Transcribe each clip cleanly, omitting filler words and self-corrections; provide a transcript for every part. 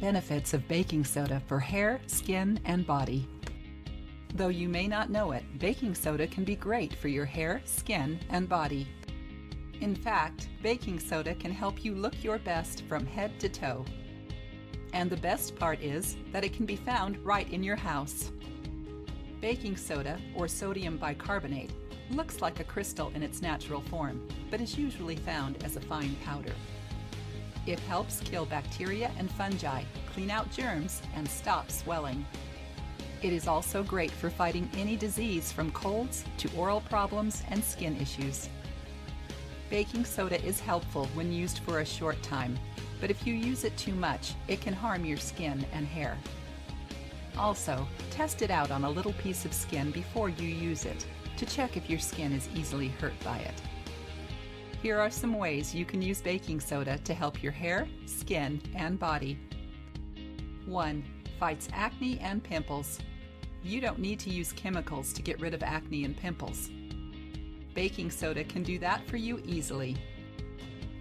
benefits of baking soda for hair, skin, and body. Though you may not know it, baking soda can be great for your hair, skin, and body. In fact, baking soda can help you look your best from head to toe. And the best part is that it can be found right in your house. Baking soda, or sodium bicarbonate, looks like a crystal in its natural form, but is usually found as a fine powder. It helps kill bacteria and fungi, clean out germs, and stop swelling. It is also great for fighting any disease from colds to oral problems and skin issues. Baking soda is helpful when used for a short time, but if you use it too much, it can harm your skin and hair. Also, test it out on a little piece of skin before you use it to check if your skin is easily hurt by it. Here are some ways you can use baking soda to help your hair, skin, and body. 1. Fights acne and pimples. You don't need to use chemicals to get rid of acne and pimples. Baking soda can do that for you easily.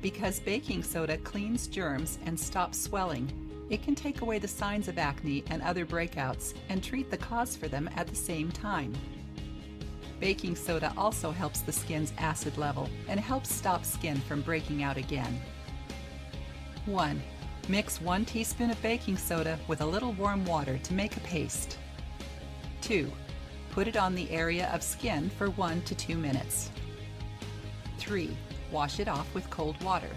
Because baking soda cleans germs and stops swelling, it can take away the signs of acne and other breakouts and treat the cause for them at the same time. Baking soda also helps the skin's acid level and helps stop skin from breaking out again. 1. Mix 1 teaspoon of baking soda with a little warm water to make a paste. 2. Put it on the area of skin for 1 to 2 minutes. 3. Wash it off with cold water.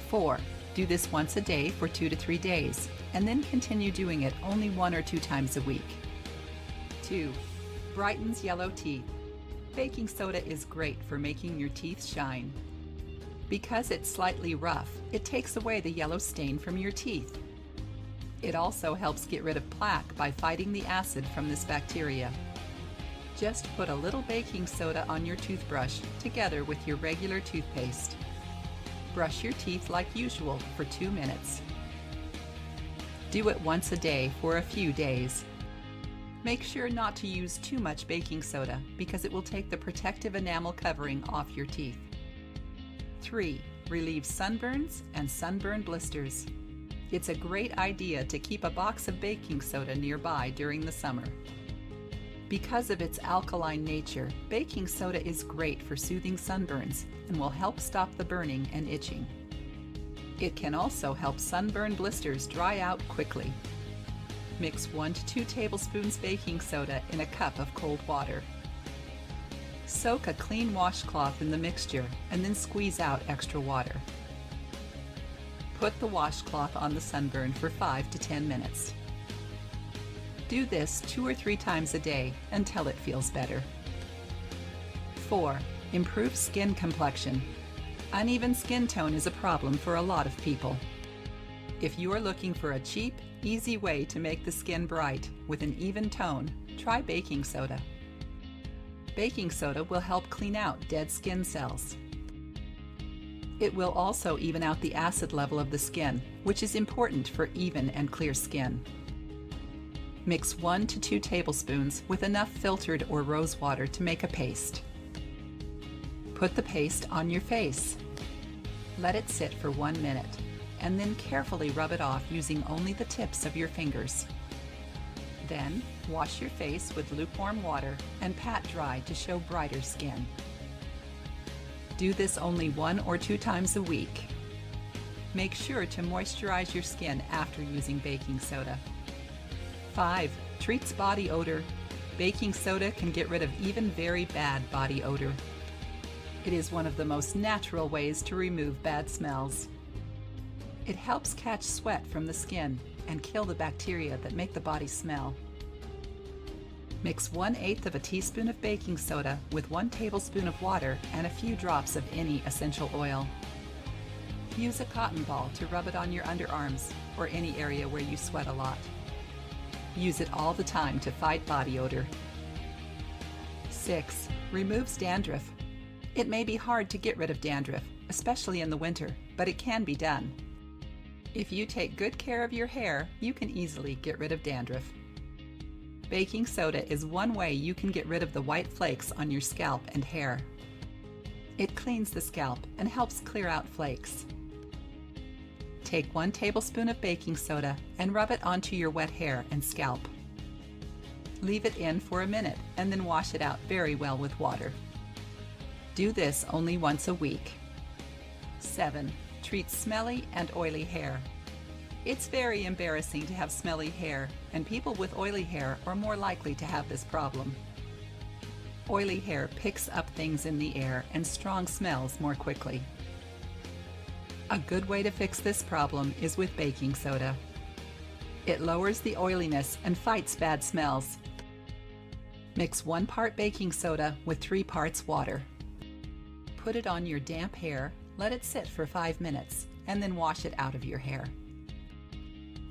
4. Do this once a day for 2 to 3 days, and then continue doing it only 1 or 2 times a week. 2. Brightens yellow teeth. Baking soda is great for making your teeth shine. Because it's slightly rough, it takes away the yellow stain from your teeth. It also helps get rid of plaque by fighting the acid from this bacteria. Just put a little baking soda on your toothbrush together with your regular toothpaste. Brush your teeth like usual for 2 minutes. Do it once a day for a few days. Make sure not to use too much baking soda because it will take the protective enamel covering off your teeth. 3. Relieves sunburns and sunburn blisters. It's a great idea to keep a box of baking soda nearby during the summer. Because of its alkaline nature, baking soda is great for soothing sunburns and will help stop the burning and itching. It can also help sunburn blisters dry out quickly. Mix 1 to 2 tablespoons baking soda in a cup of cold water. Soak a clean washcloth in the mixture and then squeeze out extra water. Put the washcloth on the sunburn for 5 to 10 minutes. Do this 2 or 3 times a day until it feels better. 4. Improves skin complexion. Uneven skin tone is a problem for a lot of people. If you are looking for a cheap, easy way to make the skin bright with an even tone, try baking soda. Baking soda will help clean out dead skin cells. It will also even out the acid level of the skin, which is important for even and clear skin. Mix 1 to 2 tablespoons with enough filtered or rose water to make a paste. Put the paste on your face. Let it sit for 1 minute, and then carefully rub it off using only the tips of your fingers. Then, wash your face with lukewarm water and pat dry to show brighter skin. Do this only 1 or 2 times a week. Make sure to moisturize your skin after using baking soda. 5. Treats body odor. Baking soda can get rid of even very bad body odor. It is one of the most natural ways to remove bad smells. It helps catch sweat from the skin and kill the bacteria that make the body smell. Mix 1/8 of a teaspoon of baking soda with 1 tablespoon of water and a few drops of any essential oil. Use a cotton ball to rub it on your underarms or any area where you sweat a lot. Use it all the time to fight body odor. 6. Removes dandruff. It may be hard to get rid of dandruff, especially in the winter, but it can be done. If you take good care of your hair, you can easily get rid of dandruff. Baking soda is one way you can get rid of the white flakes on your scalp and hair. It cleans the scalp and helps clear out flakes. Take 1 tablespoon of baking soda and rub it onto your wet hair and scalp. Leave it in for a minute and then wash it out very well with water. Do this only once a week. 7. Treat smelly and oily hair. It's very embarrassing to have smelly hair, and people with oily hair are more likely to have this problem. Oily hair picks up things in the air and strong smells more quickly. A good way to fix this problem is with baking soda. It lowers the oiliness and fights bad smells. Mix 1 part baking soda with 3 parts water. Put it on your damp hair, let it sit for 5 minutes, and then wash it out of your hair.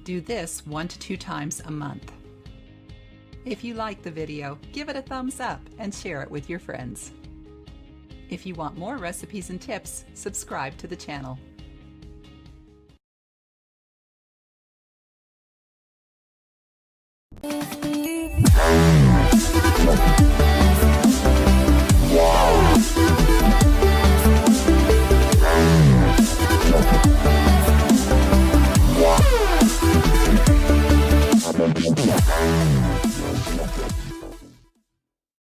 Do this 1 to 2 times a month. If you like the video, give it a thumbs up and share it with your friends. If you want more recipes and tips, subscribe to the channel. If